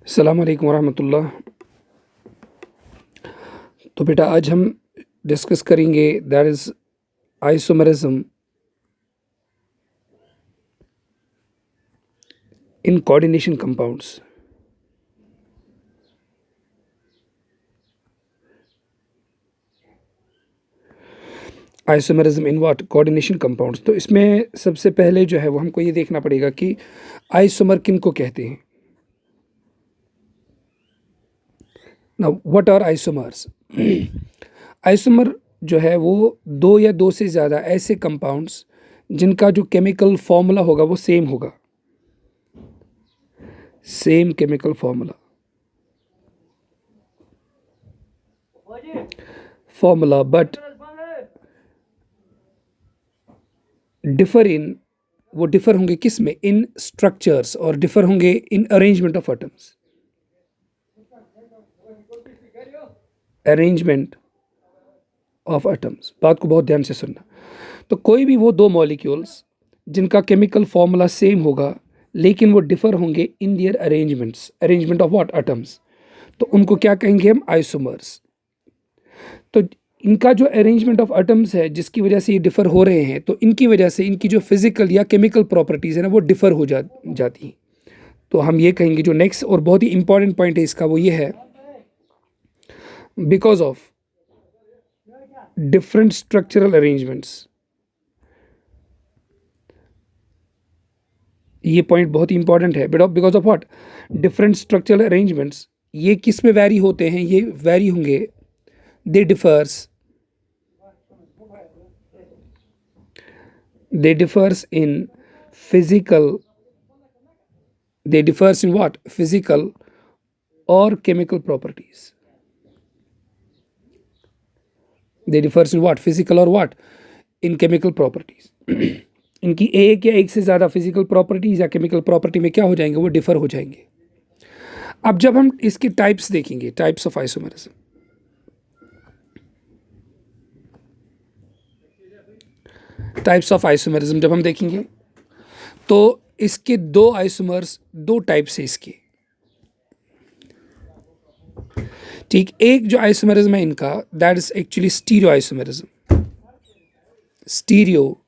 अस्सलाम वालेकुम वरहमतुल्लाह। तो बेटा आज हम डिस्कस करेंगे that is isomerism in coordination compounds. Isomerism in what? Coordination compounds. तो इसमें सबसे पहले जो है वो हमको ये देखना पड़ेगा कि आइसोमर किन को कहते हैं। Now what are isomers? Isomer जो है वो दो या दो से ज़्यादा ऐसे कंपाउंड्स जिनका जो केमिकल फॉर्मूला होगा वो सेम होगा, सेम केमिकल फॉर्मूला बट वो डिफर होंगे किस में? इन स्ट्रक्चर्स, और डिफर होंगे in arrangement of atoms. Arrangement of atoms, बात को बहुत ध्यान से सुनना। तो कोई भी वो दो मॉलिक्यूल्स जिनका केमिकल फॉर्मूला सेम होगा लेकिन वो डिफर होंगे in their arrangements, arrangement of what? Atoms, तो उनको क्या कहेंगे हम? आइसोमर्स। तो इनका जो अरेंजमेंट ऑफ एटम्स है जिसकी वजह से ये डिफर हो रहे हैं, तो इनकी वजह से इनकी जो फिजिकल या केमिकल प्रॉपर्टीज़ है ना वो डिफर हो जाती हैं। तो हम ये कहेंगे, जो नेक्स्ट और बहुत ही इंपॉर्टेंट पॉइंट है इसका वो ये है, because of different structural arrangements. ये पॉइंट बहुत ही इंपॉर्टेंट है बेटा। Because of what? Different structural arrangements. ये किस में वैरी होते हैं? ये वैरी होंगे, they differs in physical, they differs in what? Physical or chemical properties. They differs in what? Physical or what? In chemical properties. इनकी एक या एक से ज़्यादा फिजिकल प्रॉपर्टीज या केमिकल प्रॉपर्टी में क्या हो जाएंगे? वो डिफर हो जाएंगे। अब जब हम इसके टाइप्स देखेंगे, टाइप्स ऑफ आइसोमरिज्म, जब हम देखेंगे तो इसके दो आइसोमर्स, दो टाइप्स है इसके। ठीक, एक जो आइसोमरिज्म है इनका, that is actually stereo isomerism. Stereo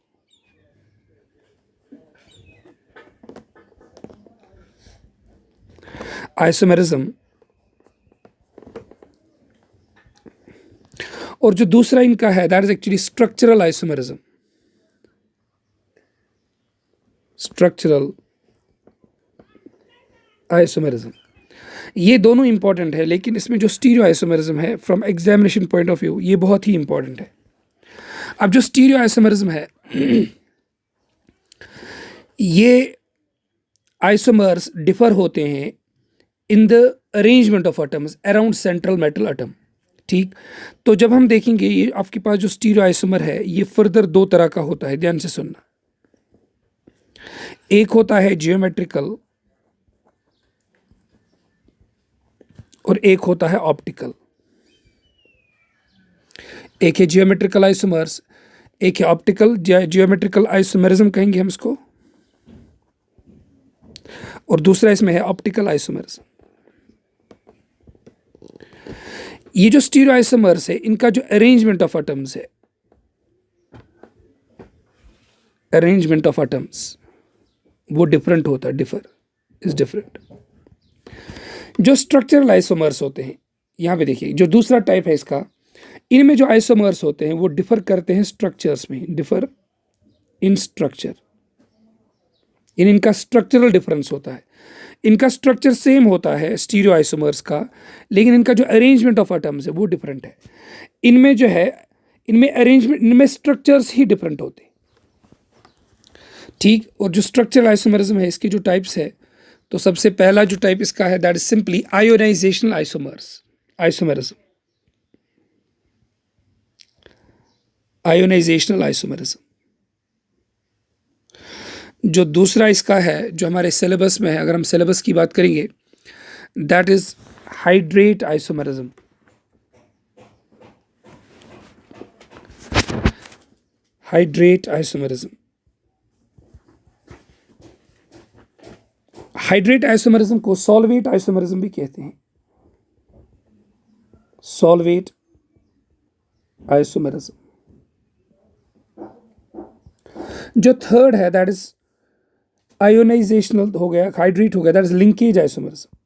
isomerism, और जो दूसरा इनका है that is actually structural isomerism. Structural isomerism, ये दोनों इंपॉर्टेंट है, लेकिन इसमें जो स्टीरियो आइसोमरिज्म है from examination point of view ये बहुत ही इंपॉर्टेंट है। अब जो स्टीरियो आइसोमरिज्म है ये आइसोमर्स डिफर होते हैं in the arrangement of atoms around central metal atom. ठीक, तो जब हम देखेंगे ये आपके पास जो स्टीरियो आइसोमर है ये फर्दर दो तरह का होता है, ध्यान से सुनना। एक होता है जियोमेट्रिकल और एक होता है ऑप्टिकल। एक है जियोमेट्रिकल आइसोमर्स, एक है ऑप्टिकल। जियोमेट्रिकल आइसोमरिज्म कहेंगे हम इसको, और दूसरा इसमें है ऑप्टिकल आइसोमरिज्म। ये जो स्टीरियो आइसोमर्स है इनका जो अरेंजमेंट ऑफ एटम्स है, अरेंजमेंट ऑफ एटम्स वो डिफरेंट होता है, डिफरेंट। जो स्ट्रक्चरल आइसोमर्स होते हैं, यहाँ पे देखिए जो दूसरा टाइप है इसका, इनमें जो आइसोमर्स होते हैं वो डिफर करते हैं स्ट्रक्चर्स में, डिफर इन स्ट्रक्चर। इनका स्ट्रक्चरल डिफरेंस होता है। इनका स्ट्रक्चर सेम होता है स्टीरियो आइसोमर्स का, लेकिन इनका जो अरेंजमेंट ऑफ एटम्स है वो डिफरेंट है। इनमें जो है, इनमें अरेंजमेंट, इनमें स्ट्रक्चर्स ही डिफरेंट होते हैं। ठीक, और जो स्ट्रक्चरल आइसोमरिज्म है इसके जो टाइप्स है, तो सबसे पहला जो टाइप इसका है that is simply ionisational isomerism. Ionisational isomerism. जो दूसरा इसका है जो हमारे सिलेबस में है, अगर हम सिलेबस की बात करेंगे, that is hydrate isomerism. Hydrate isomerism. Hydrate isomerism को सॉल्वेट आइसोमरिज्म भी कहते हैं, सॉल्वेट आइसोमरिज्म। जो थर्ड है दैट इज आयोनाइजेशनल हो गया, हाइड्रेट हो गया, that is linkage isomerism.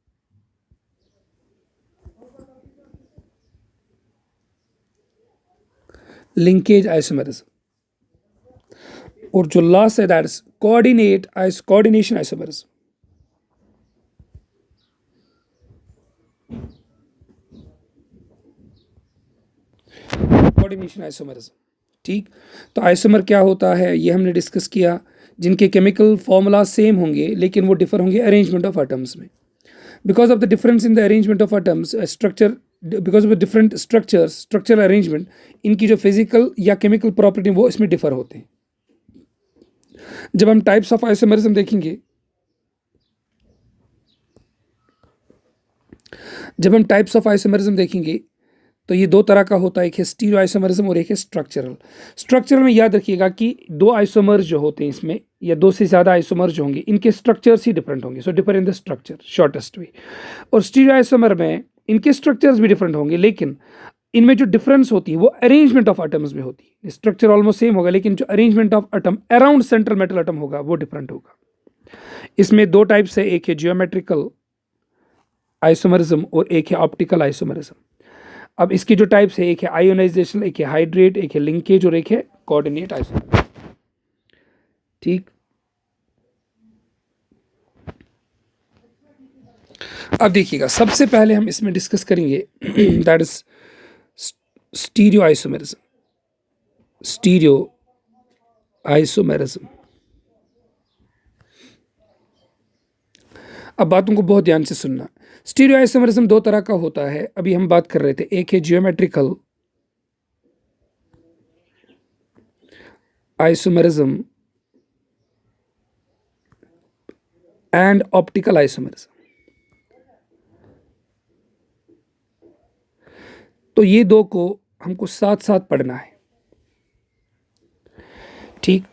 Linkage isomerism. और जो लास्ट है that is coordination isomerism. Coordination isomerism. ठीक, तो आइसोमर क्या होता है ये हमने डिस्कस किया, जिनके केमिकल फॉर्मूला सेम होंगे लेकिन वो डिफर होंगे अरेंजमेंट ऑफ एटम्स में। Because of the difference in the arrangement of atoms structure, because of the different structures, structural arrangement, इनकी जो फिजिकल या केमिकल प्रॉपर्टी वो इसमें डिफर होते हैं। जब हम टाइप्स ऑफ आइसोमरिज्म देखेंगे, जब हम टाइप्स ऑफ आइसोमरिज्म देखेंगे तो ये दो तरह का होता है, एक है स्टीरियो आइसोमरिज्म और एक है स्ट्रक्चरल। स्ट्रक्चरल में याद रखिएगा कि दो आइसोमर्स जो होते हैं इसमें, या दो से ज़्यादा आइसोमर्स जो होंगे, इनके स्ट्रक्चर्स ही डिफरेंट होंगे, so differ in the structure shortest way. और स्टीरियो आइसोमर में इनके स्ट्रक्चर्स भी डिफरेंट होंगे, लेकिन इनमें जो डिफरेंस होती है वो अरेंजमेंट ऑफ एटम्स में होती है। स्ट्रक्चर ऑलमोस्ट सेम होगा लेकिन जो arrangement of atom around central metal atom होगा वो डिफरेंट होगा। इसमें दो टाइप्स है, एक है जियोमेट्रिकल आइसोमरिज्म और एक है ऑप्टिकल आइसोमरिज्म। अब इसकी जो टाइप्स है, एक है आयोनाइजेशन, एक है हाइड्रेट, एक है लिंकेज और एक है कोऑर्डिनेट आइसोमर। ठीक, अब देखिएगा सबसे पहले हम इसमें डिस्कस करेंगे that is stereo isomerism. Stereo isomerism. अब बातों को बहुत ध्यान से सुनना। स्टीरियो आइसोमरिज्म दो तरह का होता है, अभी हम बात कर रहे थे, एक है geometrical isomerism and optical isomerism. तो ये दो को हमको साथ साथ पढ़ना है। ठीक,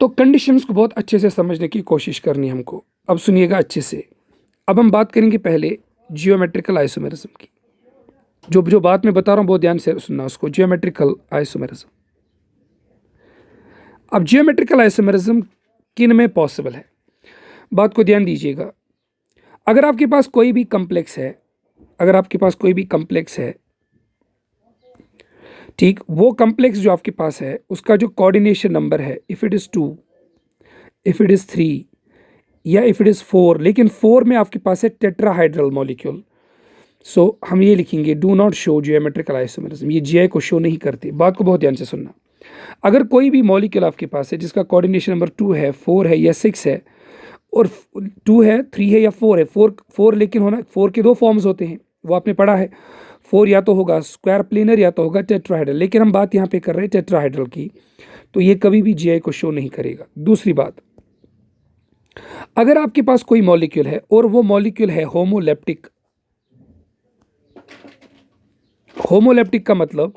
तो कंडीशंस को बहुत अच्छे से समझने की कोशिश करनी है हमको। अब सुनिएगा अच्छे से। अब हम बात करेंगे पहले जियोमेट्रिकल आइसोमरिज्म की। जो बात मैं बता रहा हूँ बहुत ध्यान से सुनना उसको, जियोमेट्रिकल आइसोमरिज्म। अब जियोमेट्रिकल आइसोमरिज्म किन में पॉसिबल है, बात को ध्यान दीजिएगा। अगर आपके पास कोई भी कम्प्लेक्स है, अगर आपके पास कोई भी कम्प्लेक्स है, ठीक, वो कम्प्लेक्स जो आपके पास है उसका जो कोऑर्डिनेशन नंबर है, if it is 2, if it is 3 या इफ़ इट इज़ 4, लेकिन 4 में आपके पास है टेट्राहाइड्रल मॉलिक्यूल, सो हम ये लिखेंगे do not show geometrical isomerism. ये जी को शो नहीं करती। बात को बहुत ध्यान से सुनना। अगर कोई भी मॉलिक्यूल आपके पास है जिसका कोऑर्डिनेशन नंबर 2 है, 4 है या 6 है, और 2 है, 3 है या 4 है, 4 लेकिन होना, 4 के दो फॉर्म्स होते हैं, वो आपने पढ़ा है। 4 या तो होगा स्क्वायर प्लेनर या तो होगा टेट्राहाइड्रल, लेकिन हम बात यहाँ पे कर रहे हैं टेट्राहाइड्रल की, तो ये कभी भी जी को शो नहीं करेगा। दूसरी बात, अगर आपके पास कोई मॉलिक्यूल है और वो मॉलिक्यूल है होमोलेप्टिक। होमोलेप्टिक का मतलब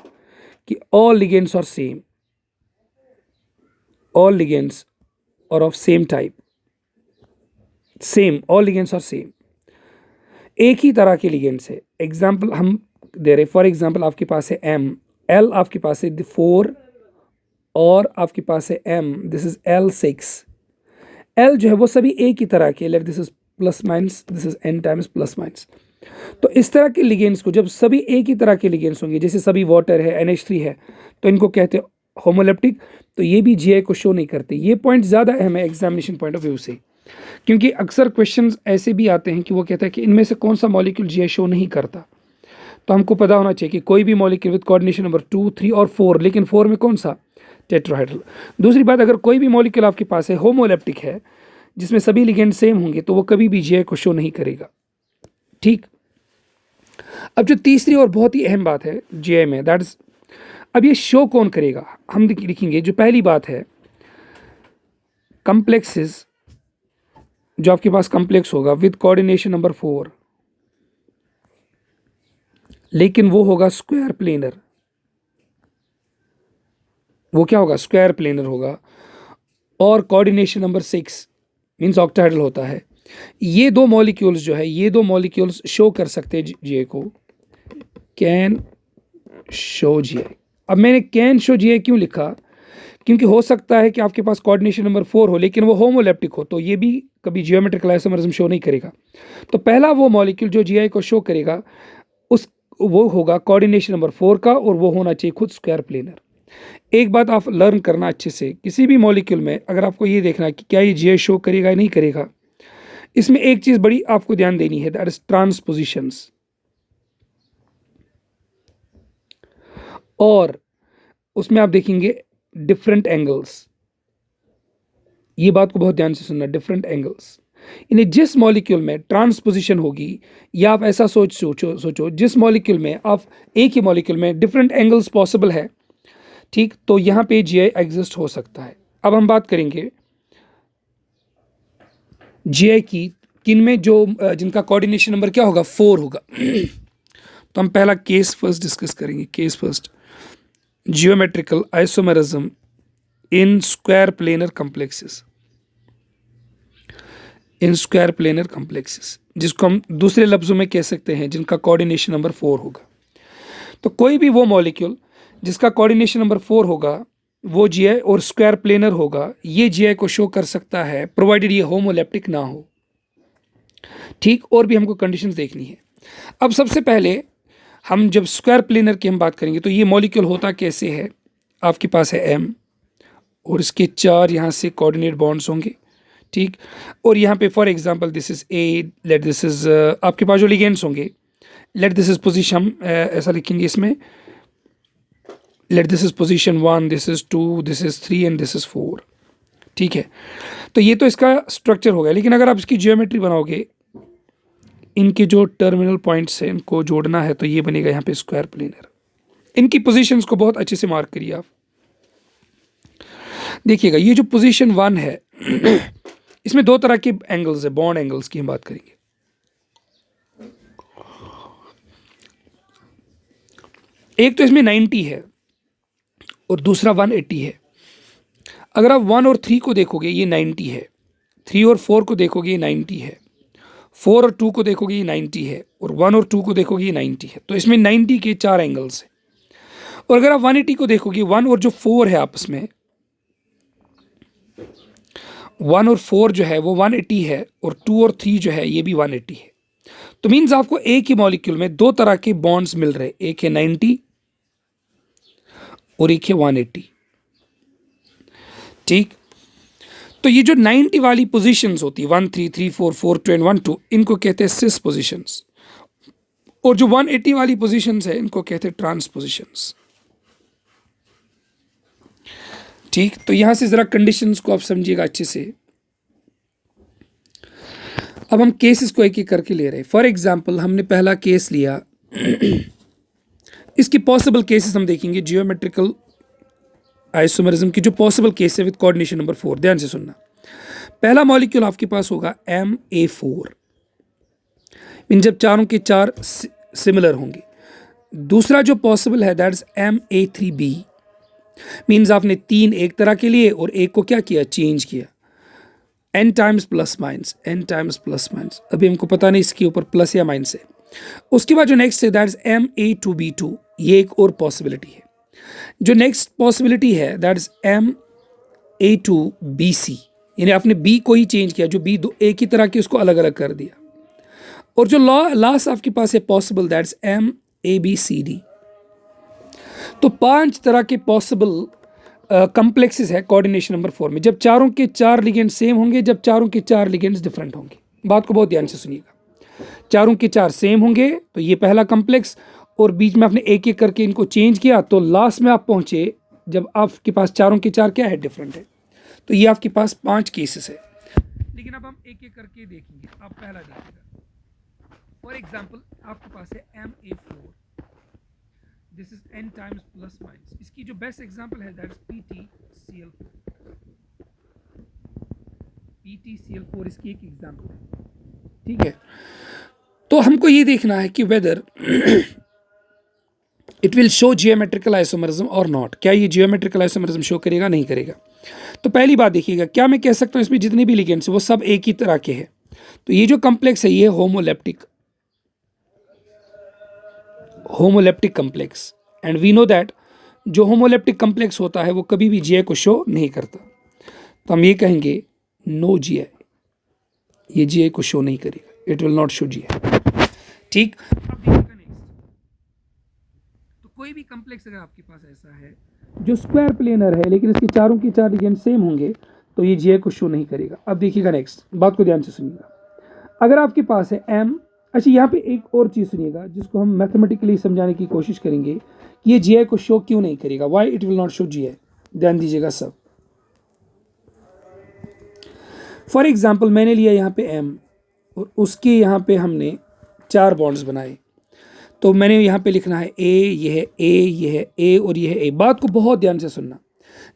कि all ligands are same, all ligands are of same type, same, all ligands are same, एक ही तरह के लिगेंड्स है। एग्जाम्पल हम दे रहे, फॉर एग्जाम्पल आपके पास है M, L आपके पास है 4 और आपके पास है M, this is L6। L जो है वो सभी एक ही तरह के, like this is plus minus, this is N times plus minus. तो इस तरह के लिगेंड्स को जब सभी एक ही तरह के लिगेंड्स होंगे, जैसे सभी वाटर है, NH3 है, तो इनको कहते हैं होमोलेप्टिक। तो ये भी जी को शो नहीं करते। ये पॉइंट ज़्यादा अहम है एग्जामिनेशन पॉइंट ऑफ व्यू से, क्योंकि अक्सर क्वेश्चंस ऐसे भी आते हैं कि वो कहता है कि इनमें से कौन सा मॉलिक्यूल जी शो नहीं करता। तो हमको पता होना चाहिए कि कोई भी मॉलिक्यूल विद कोऑर्डिनेशन नंबर 2, 3 और 4, लेकिन 4 में कौन सा, टेट्राहाइड्रल। दूसरी बात, अगर कोई भी मॉलिक्यूल आपके पास है होमोलेप्टिक है, जिसमें सभी लिगेंड सेम होंगे, तो वो कभी भी जी को शो नहीं करेगा। ठीक, अब जो तीसरी और बहुत ही अहम बात है जी में, दैट इज, अब ये शो कौन करेगा, हम लिखेंगे। जो पहली बात है, कम्प्लेक्सेस, जो आपके पास कम्प्लेक्स होगा विद कोऑर्डिनेशन नंबर 4, लेकिन वो होगा स्क्वायर प्लेनर। वो क्या होगा, स्क्वायर प्लेनर होगा। और कोऑर्डिनेशन नंबर 6, मीन्स ऑक्टाहेड्रल होता है। ये दो मॉलिक्यूल्स जो है, ये दो मॉलिक्यूल्स शो कर सकते हैं जीआई को, कैन शो जीआई। अब मैंने कैन शो जीआई क्यों लिखा, क्योंकि हो सकता है कि आपके पास कोऑर्डिनेशन नंबर 4 हो लेकिन वो होमोलेप्टिक हो, तो ये भी कभी जियोमेट्रिकल आइसोमरिज्म शो नहीं करेगा। तो पहला वो मॉलिक्यूल जो जीआई को शो करेगा वो होगा कोऑर्डिनेशन नंबर 4 का, और वो होना चाहिए खुद स्क्वायर प्लेनर। एक बात आप लर्न करना अच्छे से, किसी भी मॉलिक्यूल में अगर आपको ये देखना है कि क्या ये जीआई शो करेगा या नहीं करेगा, इसमें एक चीज बड़ी आपको ध्यान देनी है, दैट इज ट्रांसपोजिशंस। और उसमें आप देखेंगे डिफरेंट एंगल्स, ये बात को बहुत ध्यान से सुनना, डिफरेंट एंगल्स। इन्हें जिस मॉलिक्यूल में ट्रांसपोजिशन होगी, या आप ऐसा सोचो जिस मॉलिक्यूल में आप एक ही मॉलिक्यूल में डिफरेंट एंगल्स पॉसिबल है, ठीक, तो यहां पे जीआई एग्जिस्ट हो सकता है। अब हम बात करेंगे जीआई की, किन में जो जिनका कोऑर्डिनेशन नंबर क्या होगा, 4 होगा। तो हम पहला केस फर्स्ट डिस्कस करेंगे। Case first, geometrical isomerism in square planar complexes. In square planar complexes, जिसको हम दूसरे लफ्जों में कह सकते हैं जिनका कोऑर्डिनेशन नंबर 4 होगा। तो कोई भी वो मॉलिक्यूल जिसका कोऑर्डिनेशन नंबर 4 होगा, वो जीआई और स्क्वायर प्लेनर होगा, ये जीआई को शो कर सकता है, प्रोवाइडेड ये होमोलेप्टिक ना हो, ठीक। और भी हमको कंडीशंस देखनी है। अब सबसे पहले हम जब स्क्वायर प्लेनर की हम बात करेंगे, तो ये मॉलिक्यूल होता कैसे है, आपके पास है एम, और इसके 4 यहाँ से कोऑर्डिनेट बॉन्ड्स होंगे, ठीक। और यहाँ पे for example this is a, let this is, आपके पास जो लिगेंड्स होंगे, लेट दिस इज पोजीशन, ऐसा लिखेंगे इसमें, let this is position 1, this is 2, this is 3 and this is 4, ठीक है। तो ये तो इसका स्ट्रक्चर हो गया, लेकिन अगर आप इसकी जियोमेट्री बनाओगे, इनके जो टर्मिनल पॉइंट्स हैं इनको जोड़ना है, तो ये बनेगा यहाँ पे स्क्वायर प्लेनर। इनकी पोजीशंस को बहुत अच्छे से मार्क करिए आप। देखिएगा ये जो पोजीशन 1 है, इसमें 2 तरह के एंगल्स है, बॉन्ड एंगल्स की हम बात करेंगे। एक तो इसमें 90 है और दूसरा 180 है। अगर आप 1 और 3 को देखोगे ये 90 है, 3 और 4 को देखोगे ये 90 है, 4 और 2 को देखोगे ये 90 है, और 1 और 2 को देखोगे ये 90 है। तो इसमें 90 के 4 एंगल्स हैं। और अगर आप 180 को देखोगे, 1 और जो 4 है आपस में, 1 और 4 जो है वो 180 है, और 2 और 3 जो है ये भी 180 है। तो मीन्स आपको एक ही मॉलिक्यूल में 2 तरह के बॉन्ड्स मिल रहे, एक है 90 और एक है 180, ठीक। तो ये जो 90 वाली पोजीशंस होती है, 1 3 3 4 4 2 1 2, इनको कहते हैं सिस पोजीशंस। और जो 180 वाली पोजीशंस है इनको कहते हैं ट्रांस पोजीशंस, ठीक। तो यहां से जरा कंडीशंस को आप समझिएगा अच्छे से। अब हम केसेस को एक एक करके ले रहे हैं। फॉर एग्जांपल हमने पहला केस लिया, इसकी पॉसिबल केसेस हम देखेंगे, जियोमेट्रिकल आइसोमेरिज्म की जो पॉसिबल केस है विद कोऑर्डिनेशन नंबर 4। ध्यान से सुनना। पहला मॉलिक्यूल आपके पास होगा MA4, मीन जब चारों के 4 सिमिलर होंगे। दूसरा जो पॉसिबल है दैट इज MA3B, मीन्स आपने 3 एक तरह के लिए और एक को क्या किया, चेंज किया, n times plus minus, n times plus minus. अभी हमको पता नहीं इसके ऊपर प्लस या माइनस है। उसके बाद जो नेक्स्ट है दैट इज MA2B2, ये एक और पॉसिबिलिटी है। जो नेक्स्ट पॉसिबिलिटी है दैट इज MA2BC, यानी आपने B को ही चेंज किया, जो B एक ही तरह के उसको अलग अलग कर दिया। और जो लास्ट आपके पास है पॉसिबल दैट इज MABCD। तो 5 तरह के पॉसिबल कॉम्प्लेक्सेस है कोऑर्डिनेशन नंबर 4 में, जब चारों के 4 लिगेंड सेम होंगे, जब चारों के 4 लिगेंड्स डिफरेंट होंगे। बात को बहुत ध्यान से सुनिएगा। चारों के 4 सेम होंगे तो ये पहला कॉम्प्लेक्स, और बीच में आपने एक एक करके इनको चेंज किया, तो लास्ट में आप पहुंचे जब आपके पास चारों के 4 क्या है, डिफरेंट है। तो ये आपके पास 5 केसेस है, लेकिन अब हम एक एक करके देखेंगे। आप पहला देखिएगा, फॉर एग्जाम्पल आपके पास है MA4, this is n times plus minus. इसकी जो बेस्ट एग्जांपल है दैट इज PTCl4। PTCl4 इसकी एक एग्जांपल है, ठीक है। तो हमको ये देखना है कि whether it will show geometrical isomerism और नॉट। क्या ये जियोमेट्रिकल आइसोमेरिज्म शो करेगा, नहीं करेगा। तो पहली बात देखिएगा, क्या मैं कह सकता हूँ इसमें जितने भी लिगेंड्स हैं वो सब एक ही तरह के हैं? तो ये जो कम्प्लेक्स है ये homoleptic complex, and we know that जो होमोलेप्टिक कम्प्लेक्स होता है वो कभी भी जीआई को शो नहीं करता। तो हम ये कहेंगे नो जीआई, ये जीआई को शो नहीं करेगा, it will not show GI. ठीक, अब देखिएगा नेक्स्ट, तो कोई भी कम्प्लेक्स अगर आपके पास ऐसा है जो स्क्वायर प्लेनर है लेकिन इसके चारों के चार लिगेंड सेम होंगे तो ये जीआई को शो नहीं करेगा। अब देखिएगा नेक्स्ट, बात को ध्यान से सुनिएगा, अगर आपके पास है एम, अच्छा यहाँ पे एक और चीज़ सुनिएगा जिसको हम मैथमेटिकली समझाने की कोशिश करेंगे कि ये जीआई को शो क्यों नहीं करेगा, why it will not show GI. ध्यान दीजिएगा सब। फॉर एग्जाम्पल मैंने लिया यहाँ पे एम और उसके यहाँ पे हमने 4 बॉन्ड्स बनाए, तो मैंने यहाँ पे लिखना है ए, ये है ए, ये है ए और ये है ए। बात को बहुत ध्यान से सुनना,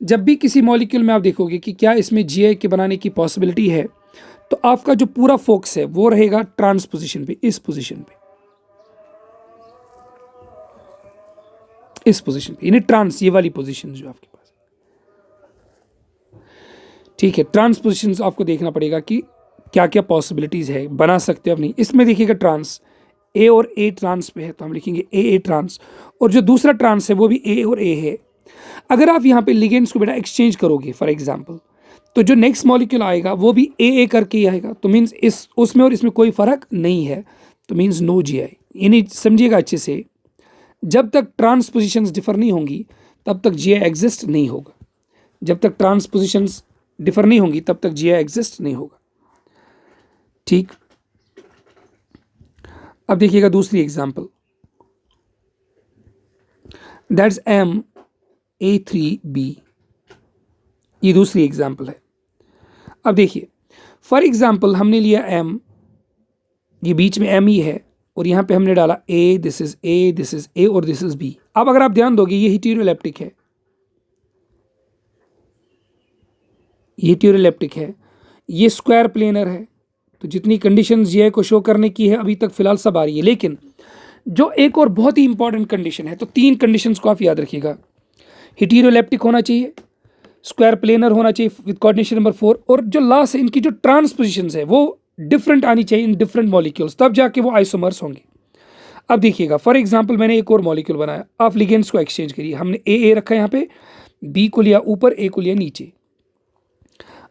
जब भी किसी मॉलिक्यूल में आप देखोगे कि क्या इसमें जीआई के बनाने की पॉसिबिलिटी है, तो आपका जो पूरा फोकस है वो रहेगा ट्रांस पोजीशन पे, इस पोजीशन पे, इस पोजीशन पे, यानी ट्रांस, ये वाली पोजीशन जो आपके पास, ठीक है। ट्रांस पोजीशन आपको देखना पड़ेगा कि क्या क्या पॉसिबिलिटीज है, बना सकते हो अब नहीं। इसमें देखिएगा ट्रांस ए और ए ट्रांस पे है तो हम लिखेंगे ए ट्रांस, और जो दूसरा ट्रांस है वो भी ए और ए है। अगर आप यहाँ पे लिगेंड्स को बेटा एक्सचेंज करोगे फॉर एग्जांपल, तो जो नेक्स्ट मॉलिक्यूल आएगा वो भी ए करके ही आएगा, तो मीन्स इस उसमें और इसमें कोई फर्क नहीं है, तो मीन्स नो जीआई। यानी समझिएगा अच्छे से, जब तक ट्रांस पोजिशंस डिफर नहीं होंगी तब तक जीआई एग्जिस्ट नहीं होगा, जब तक ट्रांस पोजिशंस डिफर नहीं होंगी तब तक जीआई एग्जिस्ट नहीं होगा। ठीक, अब देखिएगा दूसरी एग्जांपल, दैट्स MA3B, ये दूसरी एग्जांपल है। अब देखिए फॉर एग्जांपल हमने लिया M, ये बीच में M ही है और यहाँ पे हमने डाला A, this is A, this is A और दिस इज B। अब अगर आप ध्यान दोगे ये हेटेरोलेप्टिक है, ये हेटेरोलेप्टिक है, ये स्क्वायर प्लेनर है, तो जितनी कंडीशन जीआई को शो करने की है अभी तक फिलहाल सब आ रही है। लेकिन जो एक और बहुत ही इंपॉर्टेंट कंडीशन है, तो 3 कंडीशंस को आप याद रखिएगा, हेटेरोलेप्टिक होना चाहिए, स्क्वायर प्लेनर होना चाहिए विद कोऑर्डिनेशन नंबर 4, और जो लास्ट है इनकी जो ट्रांसपोजिशंस है वो डिफरेंट आनी चाहिए इन डिफरेंट मॉलिक्यूल्स, तब जाके वो आइसोमर्स होंगे। अब देखिएगा फॉर एग्जांपल मैंने एक और मॉलिक्यूल बनाया, आप लिगेंड्स को एक्सचेंज करिए, हमने ए रखा है यहाँ पे, बी को लिया ऊपर, ए को लिया नीचे।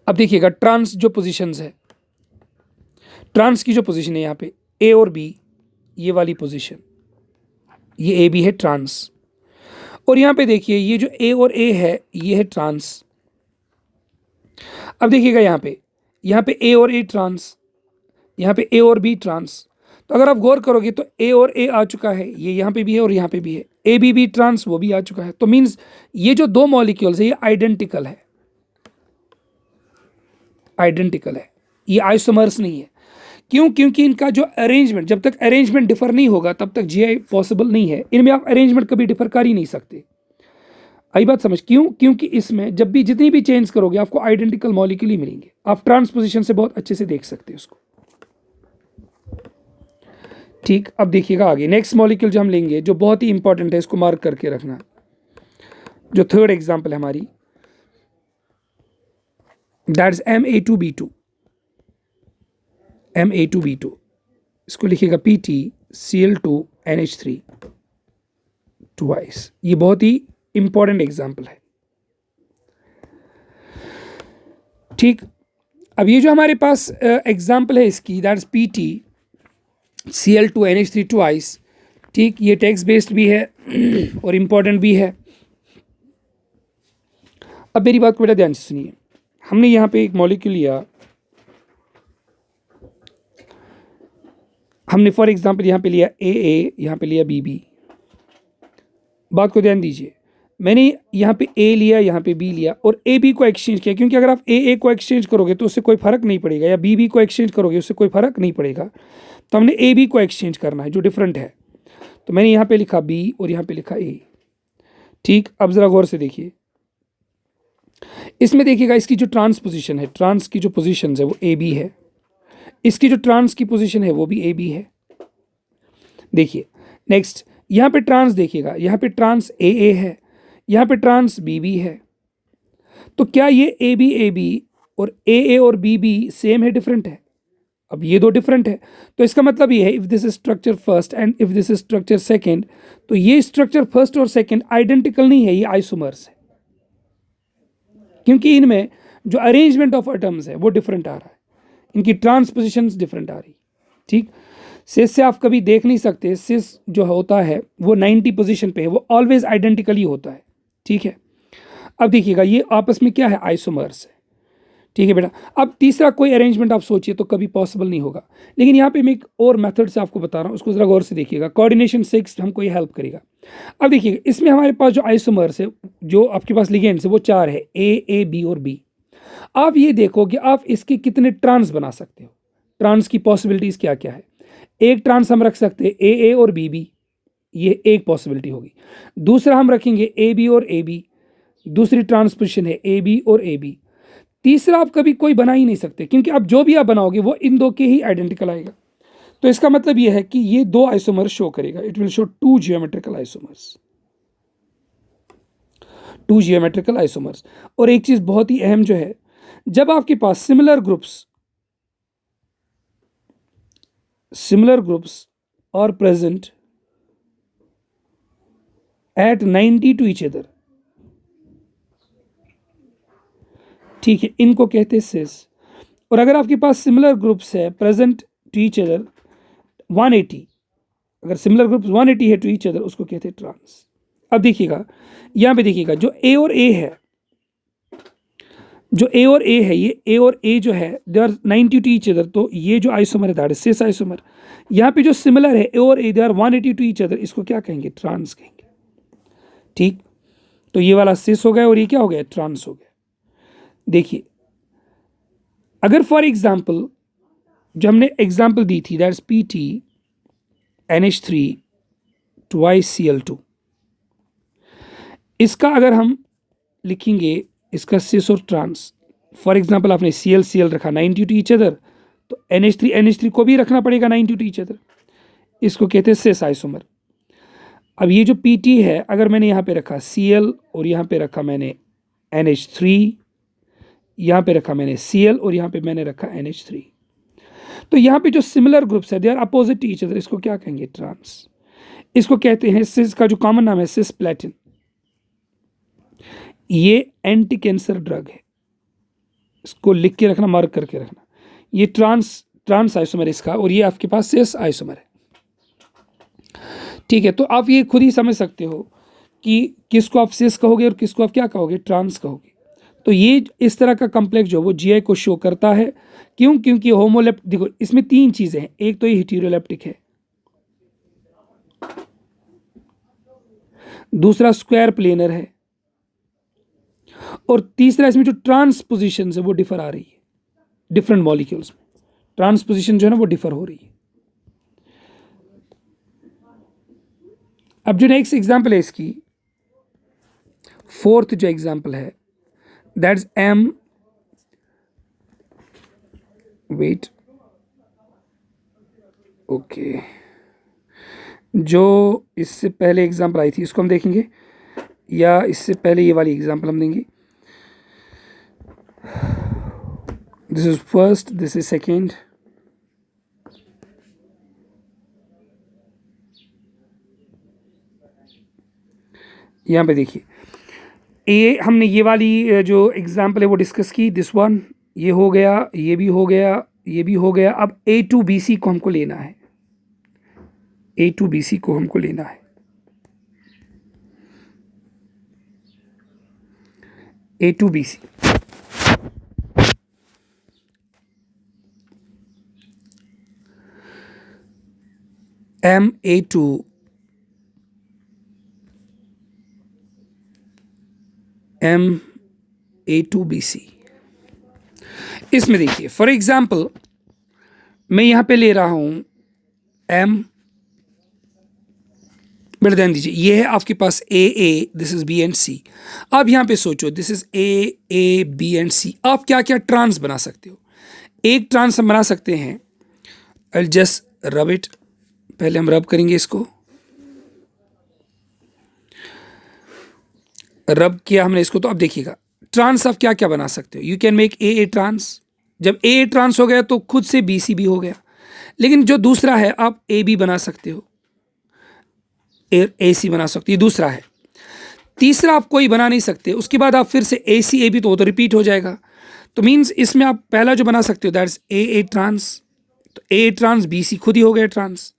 अब देखिएगा ट्रांस जो पोजिशंस है, ट्रांस की जो पोजीशन है यहाँ पे ए और बी, ये वाली पोजीशन, ये ए बी है ट्रांस, और यहाँ पे देखिए ये जो ए और ए है ये है ट्रांस। अब देखिएगा यहाँ पे ए और ए ट्रांस, यहाँ पे ए और बी ट्रांस, तो अगर आप गौर करोगे तो ए और ए आ चुका है, ये यहाँ पे भी है और यहाँ पे भी है, ए बी ट्रांस वो भी आ चुका है, तो मीन्स ये जो 2 मॉलिक्यूल्स है ये आइडेंटिकल है, आइडेंटिकल है, ये आइसोमर्स नहीं है। क्यों? क्योंकि इनका जो अरेंजमेंट, जब तक अरेंजमेंट डिफर नहीं होगा तब तक जीआई पॉसिबल नहीं है, इनमें आप अरेंजमेंट कभी डिफर कर ही नहीं सकते। आई बात समझ? क्यों? क्योंकि इसमें जब भी जितनी भी चेंज करोगे आपको आइडेंटिकल मॉलिक्यूल ही मिलेंगे। आप ट्रांसपोजिशन से बहुत अच्छे से देख सकते हैं उसको। ठीक, अब देखिएगा आगे नेक्स्ट मॉलिक्यूल जो हम लेंगे जो बहुत ही इंपॉर्टेंट है, इसको मार्क करके रखना, जो थर्ड एग्जाम्पल है हमारी, दैट्स MA2B2, MA2B2, इसको लिखिएगा PtCl2NH3 ट्वाइस। ये बहुत ही इंपॉर्टेंट एग्जाम्पल है। ठीक, अब ये जो हमारे पास एग्जाम्पल है इसकी, दैट्स PtCl2NH3 ट्वाइस। ठीक, ये टेक्स्ट बेस्ड भी है और इम्पॉर्टेंट भी है। अब मेरी बात को बेटा ध्यान से सुनिए, हमने यहाँ पे एक मॉलिक्यूल लिया, हमने फॉर एग्जांपल यहाँ पे लिया ए, यहाँ पे लिया बी। बात को ध्यान दीजिए, मैंने यहाँ पे ए लिया, यहाँ पे बी लिया और ए बी को एक्सचेंज किया, क्योंकि अगर आप ए को एक्सचेंज करोगे तो उससे कोई फर्क नहीं पड़ेगा, या बी को एक्सचेंज करोगे उससे कोई फर्क नहीं पड़ेगा, तो हमने ए बी को एक्सचेंज करना है जो डिफरेंट है। तो मैंने यहाँ पे लिखा बी और यहाँ पे लिखा ए। ठीक, अब जरा गौर से देखिए, इसमें देखिएगा इसकी जो ट्रांस पोजीशन है, ट्रांस की जो पोजीशन है वो ए बी है, इसकी जो ट्रांस की पोजीशन है वो भी ए बी है। देखिए नेक्स्ट, यहाँ पे ट्रांस देखिएगा, यहाँ पे ट्रांस ए है, यहाँ पे ट्रांस बी है। तो क्या ये ए बी और ए और बी सेम है, डिफरेंट है? अब ये दो डिफरेंट है, तो इसका मतलब ये है if this is structure first and if this is structure second, तो ये स्ट्रक्चर फर्स्ट और सेकंड आइडेंटिकल नहीं है, ये आइसोमर्स है, क्योंकि इनमें जो अरेंजमेंट ऑफ एटम्स है वो डिफरेंट आ रहा है, इनकी ट्रांसपोजिशंस डिफरेंट आ रही। ठीक, सिस से आप कभी देख नहीं सकते, सिस जो होता है वो 90 पोजीशन पे है, वो ऑलवेज आइडेंटिकली होता है। ठीक है, अब देखिएगा ये आपस में क्या है, आइसोमर्स है। ठीक है बेटा, अब तीसरा कोई अरेंजमेंट आप सोचिए तो कभी पॉसिबल नहीं होगा, लेकिन यहाँ पे मैं एक और मेथड से आपको बता रहा हूँ, उसको ज़रा गौर से देखिएगा, कोऑर्डिनेशन 6 हमको ये हेल्प करेगा। अब देखिएगा इसमें हमारे पास जो आइसोमर्स है, जो आपके पास लिगेंड्स है वो 4 है, ए बी और बी। आप ये देखो कि आप इसके कितने ट्रांस बना सकते हो, ट्रांस की पॉसिबिलिटीज़ क्या क्या है। एक ट्रांस हम रख सकते हैं ए और बी, ये एक पॉसिबिलिटी होगी। दूसरा हम रखेंगे ए बी और ए बी, दूसरी ट्रांसपोजिशन है ए बी और ए बी। तीसरा आप कभी कोई बना ही नहीं सकते, क्योंकि आप जो भी आप बनाओगे वो इन दो के ही आइडेंटिकल आएगा। तो इसका मतलब ये है कि ये दो आइसोमर्स शो करेगा, it will show two geometrical isomers, two geometrical isomers. और एक चीज बहुत ही अहम जो है, जब आपके पास similar groups are present at 90 to each other, ठीक है, इनको कहते हैं सिस। और अगर आपके पास सिमिलर ग्रुप्स है प्रेजेंट टू ईच अदर 180, अगर सिमिलर ग्रुप्स 180 है टू ईच अदर, उसको कहते हैं ट्रांस। अब देखिएगा यहां पे देखिएगा जो ए और ए है, जो ए और ए है, ये ए और ए जो है they are 90 to each other, तो ये जो आइसोमर है दैट इज सिस आइसोमर। यहाँ पे जो सिमिलर है ए और a they are 180 to each other, इसको क्या कहेंगे, ट्रांस कहेंगे। ठीक, तो ये वाला सिस हो गया और ये क्या हो गया, ट्रांस हो गया। देखिए अगर फॉर एग्जाम्पल जो हमने एग्जाम्पल दी थी दैट्स PT NH3 2ICl2, इसका अगर हम लिखेंगे इसका सिस और ट्रांस, फॉर एग्जाम्पल आपने Cl रखा 90 टू ईच अदर, तो NH3 को भी रखना पड़ेगा 90 टू ईच अदर, इसको कहते हैं सिस आइसोमर। अब ये जो PT है, अगर मैंने यहाँ पे रखा Cl और यहाँ पे रखा मैंने NH3, यहाँ पे रखा मैंने Cl और यहाँ पे मैंने रखा NH3, तो यहाँ पे जो सिमिलर ग्रुप्स है they are opposite each other, इसको क्या कहेंगे, ट्रांस। इसको कहते हैं, सिस का जो कॉमन नाम है सिस प्लेटिन, ये एंटी कैंसर ड्रग है, इसको लिख के रखना, मार्क करके रखना, ये ट्रांस आइसोमर इसका, और ये आपके पास सिस आइसोमर है। ठीक है, तो आप ये खुद ही समझ सकते हो कि किसको आप सिस कहोगे और किसको आप क्या कहोगे, ट्रांस कहोगे। तो ये इस तरह का कॉम्प्लेक्स जो वो GI को शो करता है, क्यों, क्योंकि होमोलेप्टिक, देखो इसमें 3 चीजें हैं, एक तो ये हेटेरोलेप्टिक है, दूसरा स्क्वायर प्लेनर है, और तीसरा इसमें जो ट्रांसपोजिशन है वो डिफर आ रही है, डिफरेंट मॉलिक्यूल्स में ट्रांसपोजिशन जो है ना वो डिफर हो रही है। अब जो नेक्स्ट एग्जाम्पल है इसकी, फोर्थ जो एग्जाम्पल है दैट्स M, वेट, ओके, जो इससे पहले एग्जाम्पल आई थी इसको हम देखेंगे, या इससे पहले ये वाली एग्जाम्पल हम देंगे। This is first, this is second, यहाँ पे देखिए ये हमने ये वाली जो एग्जाम्पल है वो डिस्कस की, दिस वन, ये हो गया, ये भी हो गया, ये भी हो गया। अब A2BC को हमको लेना है, A2BC को हमको लेना है, A2BC। MA2 MA2BC। इसमें देखिए फॉर एग्जाम्पल मैं यहां पे ले रहा हूं M, बेटा ध्यान दीजिए, ये है आपके पास AA, this is B and C। अब यहां पे सोचो this is A B and C, आप क्या क्या ट्रांस बना सकते हो। एक ट्रांस हम बना सकते हैं, आई जस्ट रब इट, पहले हम रब करेंगे इसको, रब किया हमने इसको, तो अब देखिएगा ट्रांस आप क्या क्या बना सकते हो? You can make a trans. जब ए ट्रांस हो गया तो खुद से बी सी भी हो गया। लेकिन जो दूसरा है आप ए बी बना सकते हो, ए सी बना सकते हो, ये दूसरा है। तीसरा आप कोई बना नहीं सकते, उसके बाद आप फिर से ए सी ए बी तो रिपीट हो जाएगा। तो मीन्स इसमें आप पहला जो बना सकते हो दैट्स ए ट्रांस, तो ए ट्रांस बी सी खुद ही हो गया ट्रांस।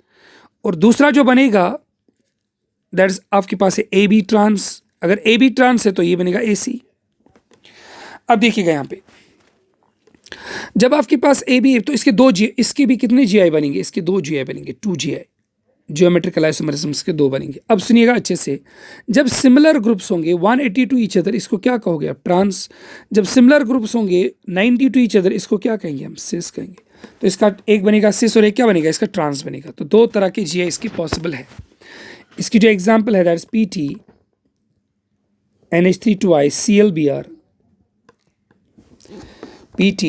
और दूसरा जो बनेगा दैट्स आपके पास है ए बी ट्रांस। अगर ए बी ट्रांस है तो ये बनेगा ए सी। अब देखिएगा यहाँ पे जब आपके पास ए बी तो इसके दो जी, इसके भी कितने जी आई बनेंगे? इसके दो जी आई बनेंगे, 2 जी आई। जियोमेट्रिकल आइसोमरिज्म्स के दो बनेंगे। अब सुनिएगा अच्छे से, जब सिमिलर ग्रुप्स होंगे 180 टू ईच अदर, इसको क्या कहोगे आप? ट्रांस। जब सिमिलर ग्रुप्स होंगे 90 टू ईच अदर, इसको क्या कहेंगे हम? सिस कहेंगे। तो इसका एक बनेगा सिस और एक क्या बनेगा? इसका ट्रांस बनेगा। तो दो तरह के जी आई इसकी पॉसिबल है। इसकी जो एग्जाम्पल है that's P T NH3 ClBr, PT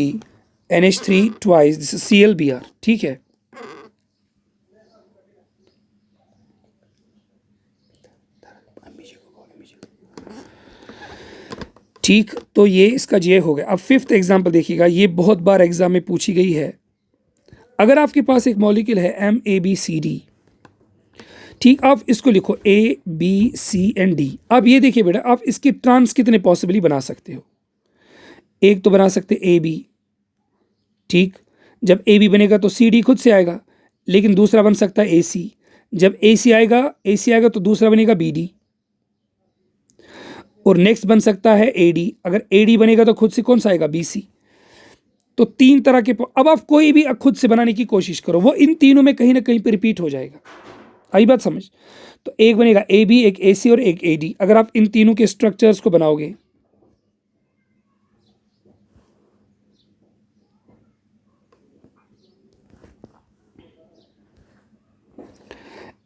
NH3 this is ClBr। ठीक है, ठीक। तो ये इसका जे हो गया। अब फिफ्थ एग्जाम्पल देखिएगा, ये बहुत बार एग्जाम में पूछी गई है। अगर आपके पास एक मॉलिक्यूल है MABCD, ठीक, आप इसको लिखो ABCD। अब ये देखिए बेटा, आप इसके ट्रांस कितने पॉसिबली बना सकते हो? एक तो बना सकते AB, ठीक। जब AB बनेगा तो CD खुद से आएगा, लेकिन दूसरा बन सकता है AC। जब AC आएगा तो दूसरा बनेगा BD, और नेक्स्ट बन सकता है AD। अगर AD बनेगा तो खुद से कौन सा आएगा? BC। तो तीन तरह के। अब आप कोई भी खुद से बनाने की कोशिश करो, वो इन तीनों में कहीं ना कहीं पर रिपीट हो जाएगा। आई बात समझ? तो एक बनेगा AB, एक AC और एक AD। अगर आप इन तीनों के स्ट्रक्चर्स को बनाओगे,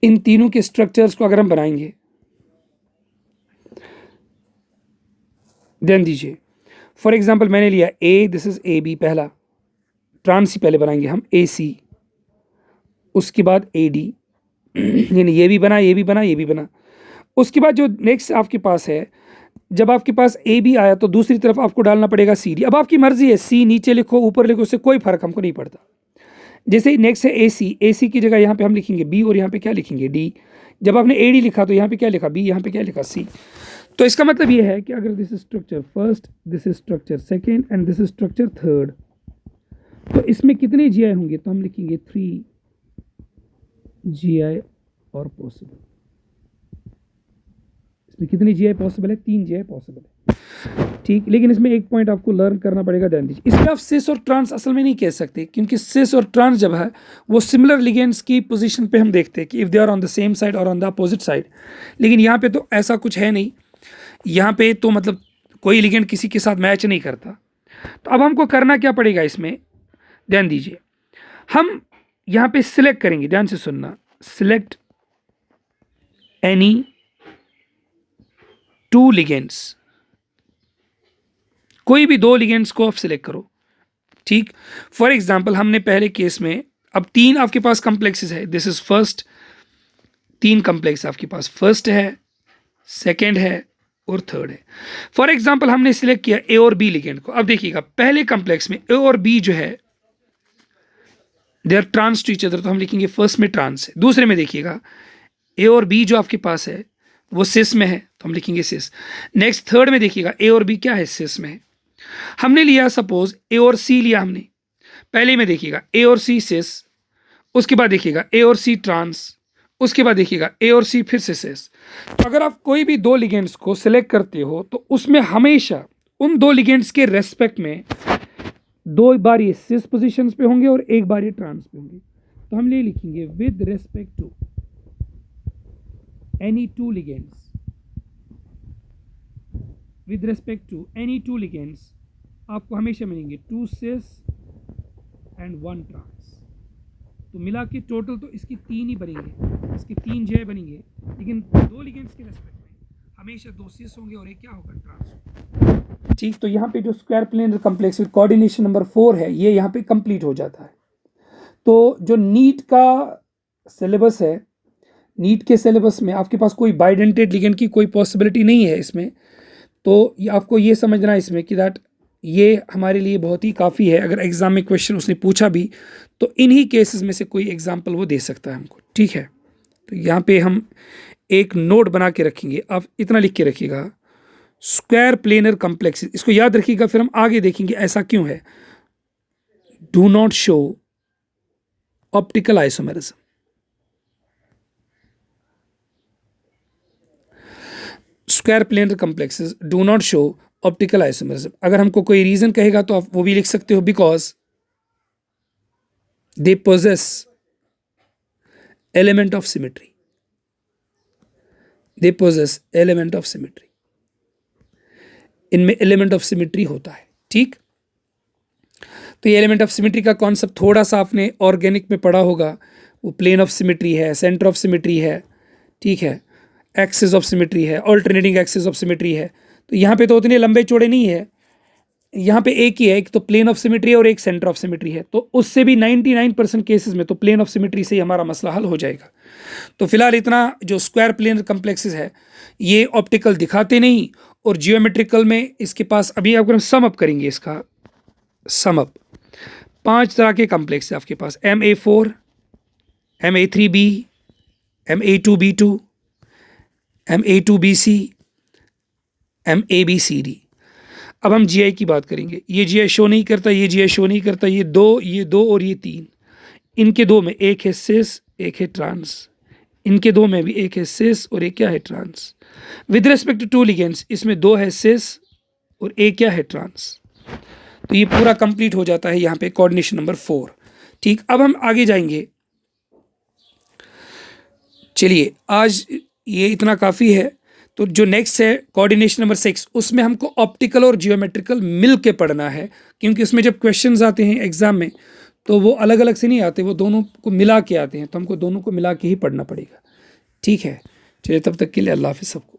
इन तीनों के स्ट्रक्चर्स को अगर हम बनाएंगे, ध्यान दीजिए। फॉर एग्जांपल मैंने लिया A, दिस इज AB, पहला ट्रांस ही पहले बनाएंगे हम, AC, उसके बाद AD, यानी ये भी बना, ये भी बना, ये भी बना। उसके बाद जो नेक्स्ट आपके पास है, जब आपके पास AB आया तो दूसरी तरफ आपको डालना पड़ेगा CD। अब आपकी मर्जी है, C नीचे लिखो ऊपर लिखो, उससे कोई फर्क हमको नहीं पड़ता। जैसे नेक्स्ट है AC की जगह यहाँ पे हम लिखेंगे B और यहाँ पे क्या लिखेंगे? D। जब आपने AD लिखा तो यहाँ पे क्या लिखा? B, यहाँ पे क्या लिखा? C। तो इसका मतलब ये है कि अगर this is structure first, this is structure second and this is structure third, तो इसमें कितने GI होंगे? तो हम लिखेंगे 3 GI और पॉसिबल। इसमें कितनी GI पॉसिबल है? 3 GI पॉसिबल है, ठीक। लेकिन इसमें एक पॉइंट आपको लर्न करना पड़ेगा, ध्यान दीजिए। इसमें आप सिस और ट्रांस असल में नहीं कह सकते, क्योंकि सिस और ट्रांस जब है वो सिमिलर लिगेंड्स की पोजीशन पे हम देखते हैं कि if they are on the same side और ऑन द अपोजिट साइड। लेकिन यहाँ पे तो ऐसा कुछ है नहीं। यहाँ पे तो मतलब कोई लिगेंड किसी के साथ मैच नहीं करता। तो अब हमको करना क्या पड़ेगा इसमें? ध्यान दीजिए, हम यहाँ पे सिलेक्ट करेंगे, ध्यान से सुनना, सिलेक्ट एनी 2 लिगेंड्स, कोई भी 2 लिगेंड्स को आप सिलेक्ट करो, ठीक। फॉर एग्जांपल हमने पहले केस में, अब 3 आपके पास कॉम्प्लेक्सेस है, दिस इज फर्स्ट, 3 कॉम्प्लेक्स आपके पास, फर्स्ट है, सेकेंड है और थर्ड है। फॉर एग्जांपल हमने सिलेक्ट किया A और B लिगेंड को। अब देखिएगा पहले कॉम्प्लेक्स में A और B जो है they are trans to each other, तो हम लिखेंगे फर्स्ट में ट्रांस है। दूसरे में देखिएगा A और B जो आपके पास है वो सिस में है, तो हम लिखेंगे सिस। नेक्स्ट थर्ड में देखिएगा A और B क्या है? सिस में है। हमने लिया सपोज A और C लिया हमने, पहले में देखिएगा A और C सिस, उसके बाद देखिएगा A और C ट्रांस, उसके बाद देखिएगा A और C फिर से सिस। तो अगर आप कोई भी 2 लिगेंड्स को सिलेक्ट करते हो तो उसमें हमेशा उन 2 लिगेंड्स के रेस्पेक्ट में 2 बार ये सिस पोजीशंस पे होंगे और 1 बार ये ट्रांस पे होंगे। तो हम ये लिखेंगे with respect to any 2 ligands, with respect to any 2 ligands आपको हमेशा मिलेंगे 2 सिस एंड 1 ट्रांस। तो मिला के टोटल तो इसकी 3 ही बनेंगे, इसके 3 जे बनेंगे, लेकिन 2 लिगेंड्स के रेस्पेक्ट में हमेशा 2 सिस होंगे और एक क्या होगा? ट्रांस होगा, ठीक। तो यहाँ पे जो square planar complex with coordination number 4 है, ये यहाँ पे कंप्लीट हो जाता है। तो जो नीट का सिलेबस है, नीट के सिलेबस में आपके पास कोई बाइडेंटेड लिगेंड की कोई पॉसिबिलिटी नहीं है इसमें। तो ये आपको ये समझना है इसमें कि दैट ये हमारे लिए बहुत ही काफ़ी है। अगर एग्ज़ाम में क्वेश्चन उसने पूछा भी तो इन्हीं केसेस में से कोई एग्जाम्पल वो दे सकता है हमको, ठीक है। तो यहाँ पे हम एक नोट बना के रखेंगे, आप इतना लिख के रखिएगा, स्क्वायर प्लेनर कॉम्प्लेक्स, इसको याद रखिएगा, फिर हम आगे देखेंगे ऐसा क्यों है। Do not show optical isomerism. Square planar complexes do not show optical isomerism. अगर हमको कोई रीजन कहेगा तो आप वो भी लिख सकते हो, because they possess element of symmetry, they possess element of symmetry, इनमें एलिमेंट ऑफ सिमेट्री होता है, ठीक। तो ये एलिमेंट ऑफ सिमेट्री का कॉन्सेप्ट थोड़ा सा आपने ऑर्गेनिक में पढ़ा होगा, वो प्लेन ऑफ सिमेट्री है, सेंटर ऑफ सिमेट्री है, ठीक है, एक्सिस ऑफ सिमेट्री है, ऑल्टरनेटिंग एक्सिस ऑफ सिमेट्री है। तो यहाँ पे तो उतने लंबे चौड़े नहीं है, यहाँ पे एक ही है, एक तो प्लेन ऑफ सिमेट्री है और एक सेंटर ऑफ सिमेट्री है। तो उससे भी 99% केसेस में तो प्लेन ऑफ सिमेट्री से ही हमारा मसला हल हो जाएगा। तो फिलहाल इतना, जो स्क्वायर प्लेनर कॉम्प्लेक्सेस है ये ऑप्टिकल दिखाते नहीं, और जियोमेट्रिकल में इसके पास, अभी आपको हम सम अप करेंगे, इसका सम अप 5 तरह के कॉम्प्लेक्स है आपके पास, MA4, MA3B, MA2B2, MA2BC, MABCD। अब हम GI की बात करेंगे, ये GI शो नहीं करता, ये GI शो नहीं करता, ये दो और ये 3, इनके 2 में एक है सिस, एक है ट्रांस, इनके 2 में भी एक है सिस और एक क्या है trans. With respect to 2 ligands, इसमें 2 है सिस और एक क्या है ट्रांस। तो ये पूरा कंप्लीट हो जाता है यहाँ पे कोऑर्डिनेशन नंबर 4, ठीक। अब हम आगे जाएंगे, चलिए आज ये इतना काफ़ी है। तो जो नेक्स्ट है कोऑर्डिनेशन नंबर 6, उसमें हमको ऑप्टिकल और जियोमेट्रिकल मिल के पढ़ना है, क्योंकि उसमें जब क्वेश्चंस आते हैं एग्जाम में तो वो अलग अलग से नहीं आते, वो दोनों को मिला के आते हैं, तो हमको दोनों को मिला के ही पढ़ना पड़ेगा, ठीक है। चलिए तब तक के लिए अल्लाह हाफिज़ सबको।